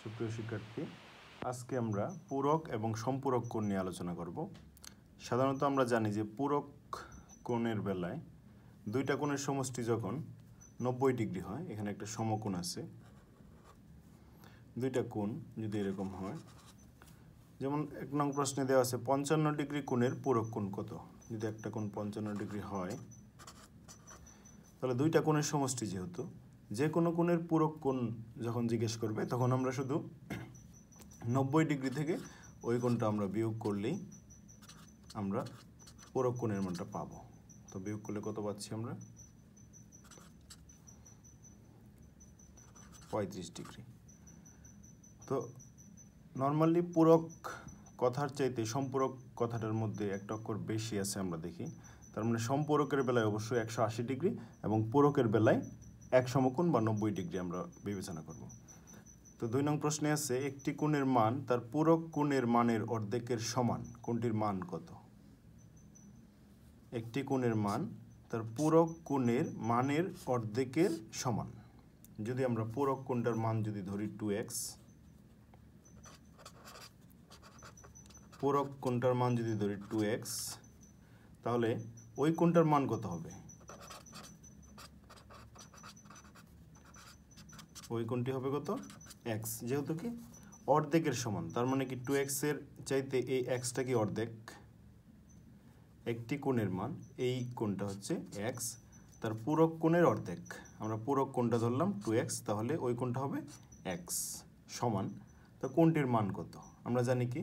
সুপ্রিয় শিক্ষার্থী, আজকে আমরা পূরক এবং সম্পূরক কোণ নিয়ে আলোচনা করব। সাধারণত আমরা জানি যে পূরক কোণের বেলায় দুইটা কোণের সমষ্টি যখন 90 ডিগ্রি হয়, এখানে একটা সমকোণ আছে, দুইটা কোণ যদি এরকম হয়, যেমন 1 নং প্রশ্নে দেওয়া আছে 55 ডিগ্রি কোণের পূরক কোণ কত। যদি একটা কোণ 55 ডিগ্রি হয়, তাহলে দুইটা কোণের সমষ্টি যেহেতু, যে কোনো কোণের পূরক কোণ যখন জিজ্ঞেস করবে তখন আমরা শুধু 90 ডিগ্রি থেকে ওই কোণটা আমরা বিয়োগ করলেই আমরা পূরক কোণের মানটা পাবো। তো বিয়োগ করলে কত পাচ্ছি আমরা? 35 ডিগ্রি। তো নর্মালি পূরক কথার চাইতে সম্পূরক কথাটার মধ্যে একটা অক্ষর বেশি আছে আমরা দেখি। তার মানে সম্পূরকের বেলায় অবশ্যই 180 ডিগ্রি এবং পূরকের বেলায় এক সমকোণ বা 90 ডিগ্রি আমরা বিবেচনা করব। তো 2 নং প্রশ্নে আছে একটি কোণের মান তার পূরক কোণের মানের অর্ধেকের সমান, কোণটির মান কত? একটি কোণের মান তার পূরক কোণের মানের অর্ধেকের সমান। যদি আমরা পূরক কোণটার মান যদি ধরি 2x, পূরক কোণটার মান যদি ধরি 2x, তাহলে ওই কোণটার মান কত হবে? ওই কোণটি হবে কত? x, যেহেতু কি অর্ধেকের সমান, তার মানে কি 2x এর চাইতে এই xটা কি অর্ধেক। একটি কোণের মান, এই কোণটা হচ্ছে x, তার পূরক কোণের অর্ধেক। আমরা পূরক কোণটা ধরলাম 2x, তাহলে ওই কোণটা হবে x সমান। তো কোণটির মান কত? আমরা জানি কি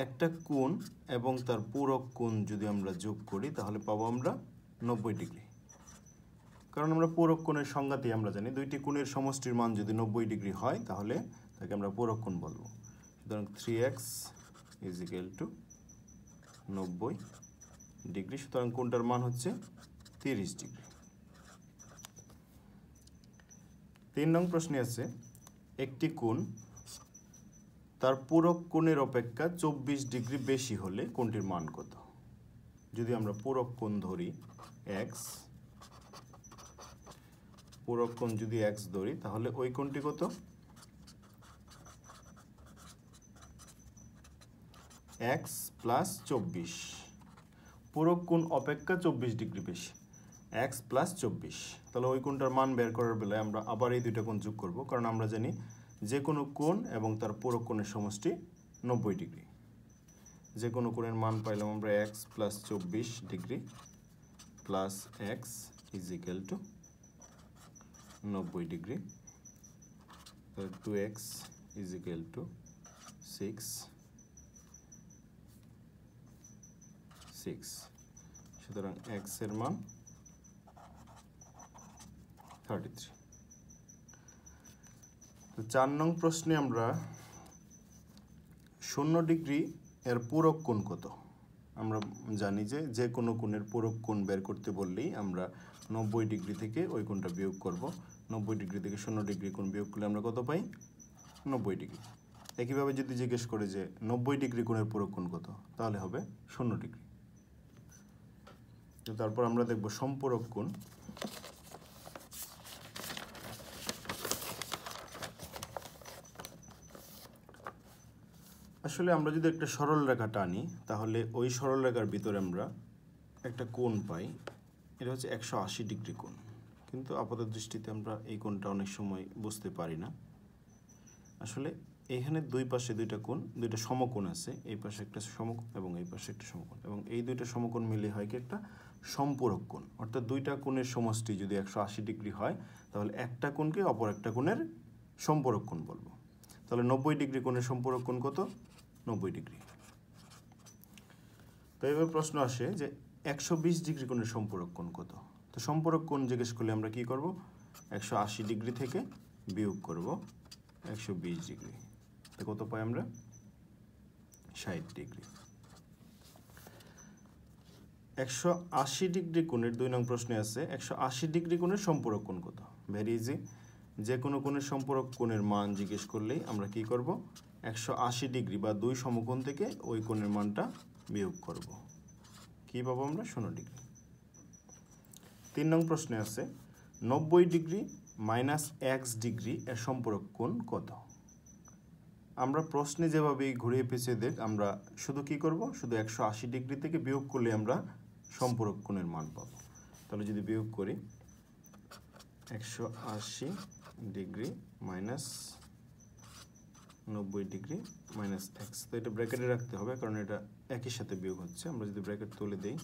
একটা কোণ এবং তার পূরক কোণ যদি আমরা যোগ করি তাহলে পাবো আমরা 90 ডিগ্রি। কারণ আমরা পূরক কোণের সংজ্ঞাতেই আমরা জানি দুইটি কোণের সমষ্টির মান যদি 90 ডিগ্রি হয় তাহলে তাকে আমরা পূরক কোণ বলবো। সুতরাং 3x = 90 ডিগ্রি। সুতরাং কোণটার মান হচ্ছে 30 ডিগ্রি। 3 নং প্রশ্নে আছে একটি কোণ তার পূরক কোণের অপেক্ষা 24 ডিগ্রি বেশি হলে কোণটির মান কত? যদি আমরা পূরক কোণ ধরি x, পূরক কোণ যদি x ধরি তাহলে ওই কোণটি কত? x + 24। পূরক কোণ অপেক্ষা 24 ডিগ্রি বেশি, x + 24। তাহলে ওই কোণটার মান বের করার বেলায় আমরা আবার এই দুইটা কোণ যোগ করব, কারণ আমরা জানি যে কোনো কোণ এবং তার পূরক কোণের সমষ্টি 90 ডিগ্রি। যে কোনো কোণের মান পাইলাম আমরা x + 24 degree plus x = 90 degree. 2x = 6। সুতরাং x এর মান 33। তো 4 নং প্রশ্নে আমরা 0 ডিগ্রি এর পূরক কোণ কত? আমরা জানি যে কোনো কোণের পূরক কোণ বের করতে বললেই আমরা 90 ডিগ্রি থেকে ওই কোণটা বিয়োগ করব। 90 ডিগ্রি থেকে 0 ডিগ্রি কোণ বিয়োগ করলে আমরা কত পাই? 90 ডিগ্রি। একইভাবে যদি জিজ্ঞেস করে যে 90 ডিগ্রি কোণের পূরক কোণ কত, তাহলে হবে 0 ডিগ্রি। তো তারপর আমরা দেখব সম্পূরক কোণ। আসলে আমরা যদি একটা সরল রেখা টানি তাহলে ওই সরল রেখার ভিতরে আমরা একটা কোণ পাই, এটা হচ্ছে 180 ডিগ্রি কোণ। কিন্তু আপাত দৃষ্টিতে আমরা এই কোণটা অনেক সময় বুঝতে পারি না। আসলে এখানে দুই পাশে দুইটা কোণ, দুইটা সমকোণ আছে, এই পাশে একটা সমকোণ এবং এই পাশে একটা সমকোণ, এবং এই দুইটা সমকোণ মিলে হয় কি একটা সম্পূরক কোণ। অর্থাৎ দুইটা কোণের সমষ্টি যদি 180 ডিগ্রি হয় তাহলে একটা কোণকে অপর একটা কোণের সম্পূরক কোণ বলবো। তাহলে 90 ডিগ্রি কোণের সম্পূরক কোণ কত? 90 ডিগ্রি। তো এবার প্রশ্ন আসে যে 120 ডিগ্রি কোণের সম্পূরক কোণ কত? তো সম্পূরক কোণ জিজ্ঞেস করলে আমরা কি করব? 180 ডিগ্রি থেকে বিয়োগ করব 120 ডিগ্রি। তো কত পাই আমরা? 60 ডিগ্রি। 180 ডিগ্রি কোণের 2 নং প্রশ্নে আছে 180 ডিগ্রি কোণের সম্পূরক কোণ কত? Very easy. যে কোনো কোণের সম্পূরক কোণের মান জিজ্ঞেস করলেই আমরা কি করব? 180 ডিগ্রি বা দুই সমকোণ থেকে ওই কোণের মানটা বিয়োগ করব। কি পাবো আমরা? 0 ডিগ্রি। 3 নং প্রশ্নে আছে 90 ডিগ্রি - x ডিগ্রি এর সম্পূরক কোণ কত? আমরা প্রশ্নে যেভাবে ঘুরিয়ে পেঁচিয়ে দেখ আমরা শুধু কি করব, শুধু 180 ডিগ্রি থেকে বিয়োগ করলে আমরা সম্পূরক কোণের মান পাবো। তাহলে যদি বিয়োগ করি 180 degree minus 90 degree minus x, তো এটা ব্র্যাকেটে রাখতে হবে কারণ এটা একই সাথে বিয়োগ হচ্ছে। আমরা যদি ব্র্যাকেট তুলে দিই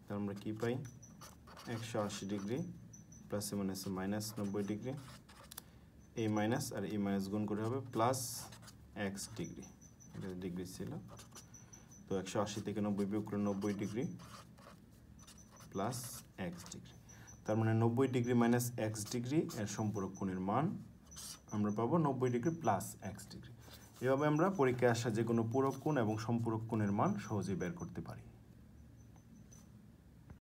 তাহলে আমরা কি পাই, 180 ডিগ্রি প্লাসে মাইনাসে মাইনাস 90 ডিগ্রি, এই মাইনাস আর এই মাইনাস গুণ করে হবে প্লাস এক্স ডিগ্রি, এটা ডিগ্রি ছিল। তো 180 থেকে 90 বিয়োগ করে 90 ডিগ্রি প্লাস এক্স ডিগ্রি, তার মানে 90 ডিগ্রি মাইনাস এক্স ডিগ্রি এর সম্পূরক কোণের মান আমরা পাবো 90 ডিগ্রি প্লাস এক্স ডিগ্রি। এভাবে আমরা পরীক্ষায় আসা যে কোনো পূরক কোণ এবং সম্পূরক কোণের মান সহজেই বের করতে পারি।